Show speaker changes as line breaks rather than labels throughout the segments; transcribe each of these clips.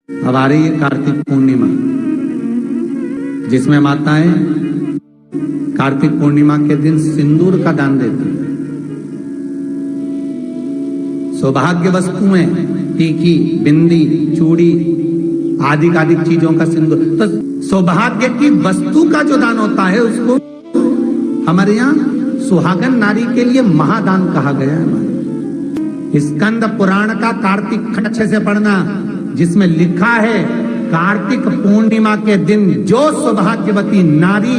अब आ रही है कार्तिक पूर्णिमा, जिसमें माताएं कार्तिक पूर्णिमा के दिन सिंदूर का दान देती हैं। सौभाग्य वस्तुएं, टीकी, बिंदी, चूड़ी आदि चीजों का सिंदूर, तो सौभाग्य की वस्तु का जो दान होता है उसको हमारे यहाँ सुहागन नारी के लिए महादान कहा गया है। स्कंद पुराण का कार्तिक खंड अच्छे से पढ़ना, जिसमें लिखा है कार्तिक पूर्णिमा के दिन जो सौभाग्यवती नारी,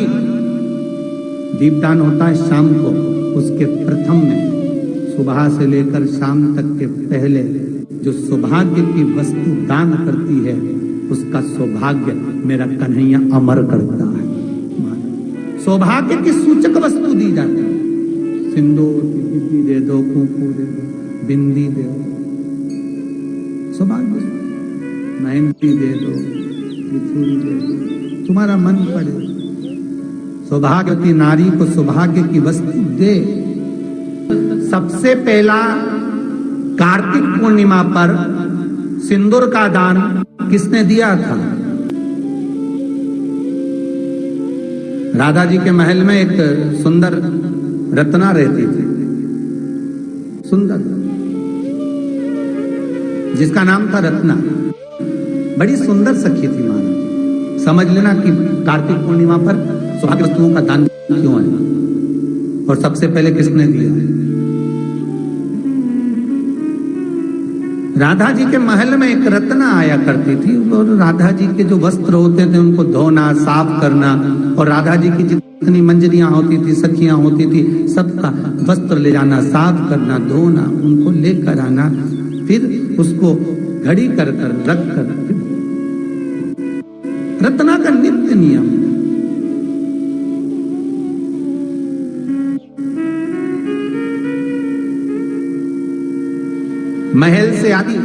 दीपदान होता है शाम को, उसके प्रथम में सुबह से लेकर शाम तक के पहले जो सौभाग्य की वस्तु दान करती है उसका सौभाग्य मेरा कन्हैया अमर करता है। सौभाग्य की सूचक वस्तु दी जाती है, सिंदूर दे दो, कुंकू दे दो, बिंदी दे दो, सौभाग्य, मेहंदी दे दो, चूड़ी दे दो, तुम्हारा मन पड़े। सौभाग्यवती नारी को सौभाग्य की वस्तु दे। सबसे पहला कार्तिक पूर्णिमा पर सिंदूर का दान किसने दिया था? राधा जी के महल में एक सुंदर रत्ना रहती थी, सुंदर, जिसका नाम था रत्ना। बड़ी सुंदर सखी थी महाराज। समझ लेना कि कार्तिक पूर्णिमा पर सौभाग्य वस्तुओं का दान क्यों है और सबसे पहले किसने दिया है। राधा जी के महल में एक रत्ना आया करती थी और राधा जी के जो वस्त्र होते थे उनको धोना, साफ करना, और राधा जी की जितनी मंजरियां होती थी, सखियां होती थी, सबका वस्त्र ले जाना, साफ करना, धोना, उनको लेकर आना, फिर उसको घड़ी कर रख कर, रत्ना का नित्य नियम। महल से आती,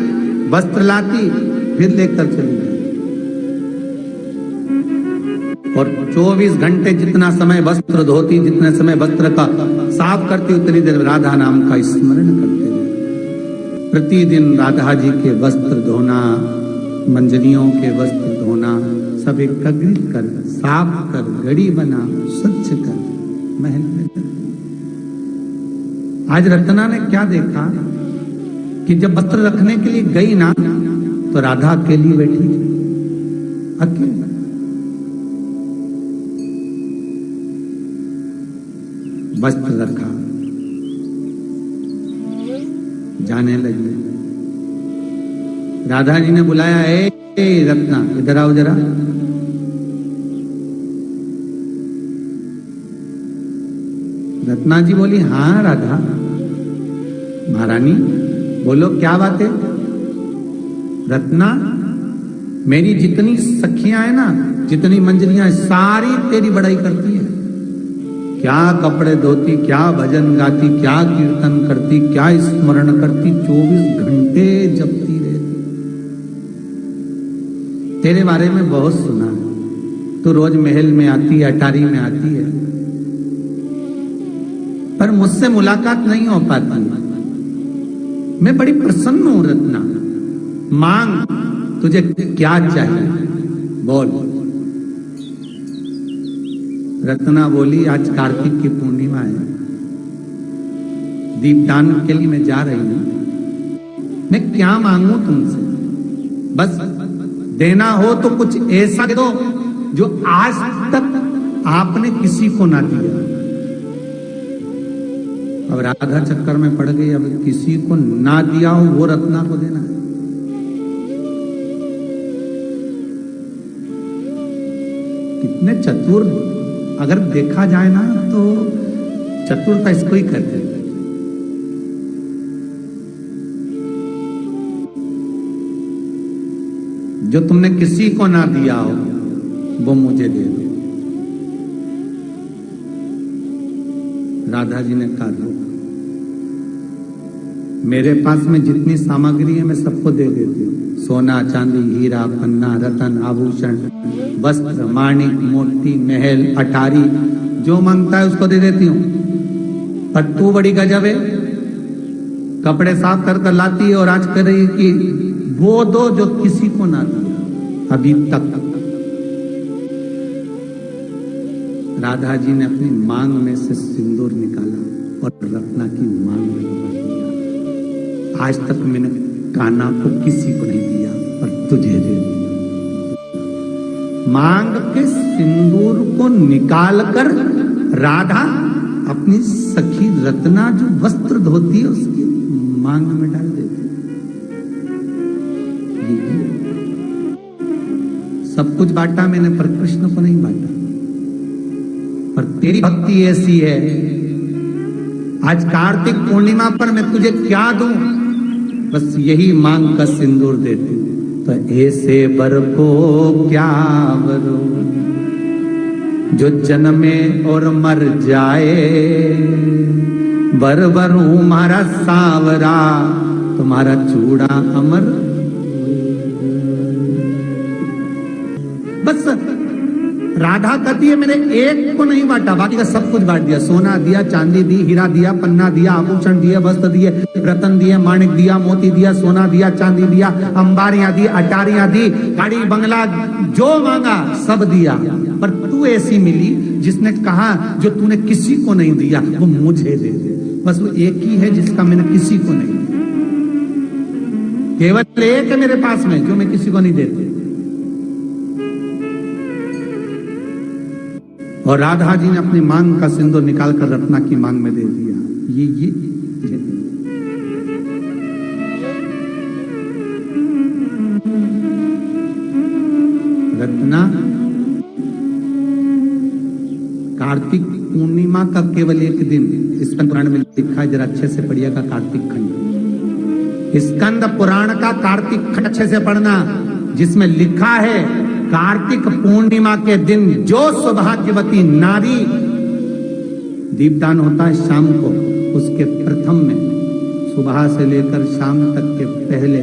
वस्त्र लाती, फिर लेकर चली गई, और 24 घंटे जितना समय वस्त्र धोती, जितने समय वस्त्र का साफ करती, उतनी देर राधा नाम का स्मरण करते रहे। प्रतिदिन राधा जी के वस्त्र धोना, मंजरियों के वस्त्र धोना, सब एकत्रित कर, साफ कर, घड़ी बना, स्वच्छ कर, महल में कर। आज रत्ना ने क्या देखा कि जब वस्त्र रखने के लिए गई ना, तो राधा अकेली बैठी थी, अकेली। वस्त्र रखा, जाने लगी। राधा जी ने बुलाया, ए रत्ना इधर आओ जरा। रत्ना जी बोली, हाँ राधा महारानी बोलो, क्या बात है। रत्ना, मेरी जितनी सखियां है ना, जितनी मंजरियां, सारी तेरी बड़ाई करती है। क्या कपड़े धोती, क्या भजन गाती, क्या कीर्तन करती, क्या स्मरण करती, 24 घंटे जपती रहती। तेरे बारे में बहुत सुना है, तू रोज महल में आती है, अटारी में आती है, पर मुझसे मुलाकात नहीं हो पाती। मैं बड़ी प्रसन्न हूं रत्ना, मांग, तुझे क्या चाहिए बोल। रत्ना बोली, आज कार्तिक की पूर्णिमा है, दीपदान के लिए मैं जा रही हूं, मैं क्या मांगू तुमसे? बस देना हो तो कुछ ऐसा दे दो जो आज तक आपने किसी को ना दिया। अब राधा चक्कर में पड़ गई, अब किसी को ना दिया हो वो रत्ना को देना है। कितने चतुर, अगर देखा जाए ना तो चतुरता इसको ही कहते हैं। जो तुमने किसी को ना दिया हो वो मुझे दे दो। राधा जी ने कहा, मेरे पास में जितनी सामग्री है मैं सबको दे देती हूँ, सोना, चांदी, हीरा, पन्ना, रतन, आभूषण, वस्त्र, माणिक, मोती, महल, अटारी, जो मांगता है उसको दे देती हूँ। पर तू बड़ी गजब है, कपड़े साफ कर कर लाती है और आज कह रही कि वो दो जो किसी को ना दिया अभी तक। राधा जी ने अपनी मांग में से सिंदूर निकाला और रत्ना की मांग में लगा दिया। आज तक मैंने कान्हा को किसी को नहीं दिया पर तुझे दे दिया। मांग के सिंदूर को निकालकर राधा अपनी सखी रत्ना जो वस्त्र धोती है उसकी मांग में डाल देती। सब कुछ बांटा मैंने पर कृष्ण को नहीं बांटा। पर तेरी भक्ति ऐसी है, आज कार्तिक पूर्णिमा पर मैं तुझे क्या दूं, बस यही मांग का सिंदूर दे दे। तो ऐसे बर को क्या बरो जो जन्मे और मर जाए, बर बरूं मारा सांवरा तुम्हारा चूड़ा अमर। बस राधा कहती है मैंने एक को नहीं बांटा, बाकी का सब कुछ बांट दिया। सोना दिया, चांदी दी, हीरा दिया, पन्ना दिया, आभूषण दिए, वस्त्र दिए, रतन दिए, माणिक दिया, मोती दिया, सोना दिया, चांदी दिया, अंबारियां दी, अटारियां दी, गाड़ी बंगला जो मांगा सब दिया। पर तू ऐसी मिली जिसने कहा जो तूने किसी को नहीं दिया वो मुझे दे दे। बस वो एक ही है जिसका मैंने किसी को नहीं दिया, केवल एक है मेरे पास में जो मैं किसी को नहीं देती। और राधा जी ने अपनी मांग का सिंदूर निकालकर रत्ना की मांग में दे दिया। ये रत्ना कार्तिक पूर्णिमा का केवल एक दिन स्कंद पुराण में लिखा है, जरा अच्छे से पढ़िएगा कार्तिक खंड। स्कंद पुराण का कार्तिक खंड अच्छे से पढ़ना, जिसमें लिखा है कार्तिक पूर्णिमा के दिन जो सौभाग्यवती नारी, दीपदान होता है शाम को, उसके प्रथम में सुबह से लेकर शाम तक के पहले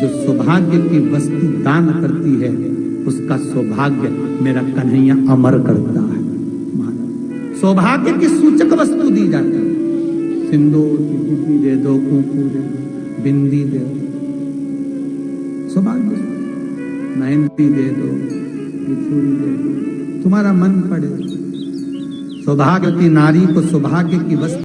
जो सौभाग्य की वस्तु दान करती है उसका सौभाग्य मेरा कन्हैया अमर करता है। सौभाग्य की सूचक वस्तु दी जाती है, सिंदूर की दे दो, कुंकू दे दो, बिंदी दे दो, सौभाग्य मेहंदी दे दो, चूड़ी दे दो, तुम्हारा मन पड़े। सौभाग्यवती नारी को सौभाग्य की वस्तु